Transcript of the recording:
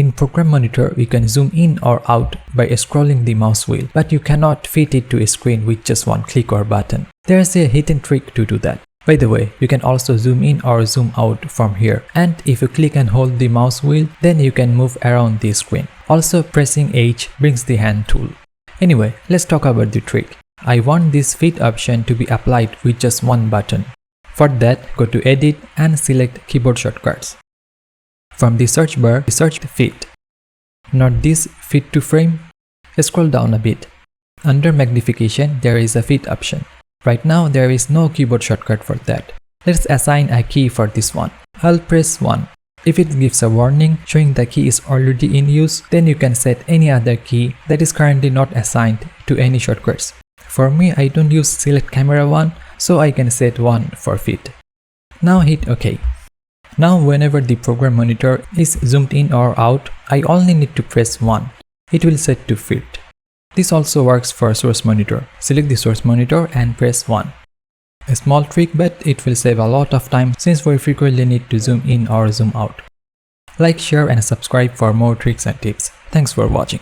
In Program Monitor, you can zoom in or out by scrolling the mouse wheel, but you cannot fit it to a screen with just one click or button. There's a hidden trick to do that. By the way, you can also zoom in or zoom out from here, and if you click and hold the mouse wheel, then you can move around the screen. Also, pressing H brings the hand tool. Anyway, let's talk about the trick. I want this fit option to be applied with just one button. For that, go to Edit and select Keyboard Shortcuts. From the search bar, search Fit. Not this Fit to Frame. Scroll down a bit. Under Magnification, there is a Fit option. Right now, there is no keyboard shortcut for that. Let's assign a key for this one. I'll press 1. If it gives a warning showing the key is already in use, then you can set any other key that is currently not assigned to any shortcuts. For me, I don't use Select Camera 1, so I can set 1 for Fit. Now hit OK. Now whenever the Program Monitor is zoomed in or out, I only need to press 1. It will set to Fit. This also works for Source Monitor. Select the Source Monitor and press 1. A small trick, but it will save a lot of time since we frequently need to zoom in or zoom out. Like, share and subscribe for more tricks and tips. Thanks for watching.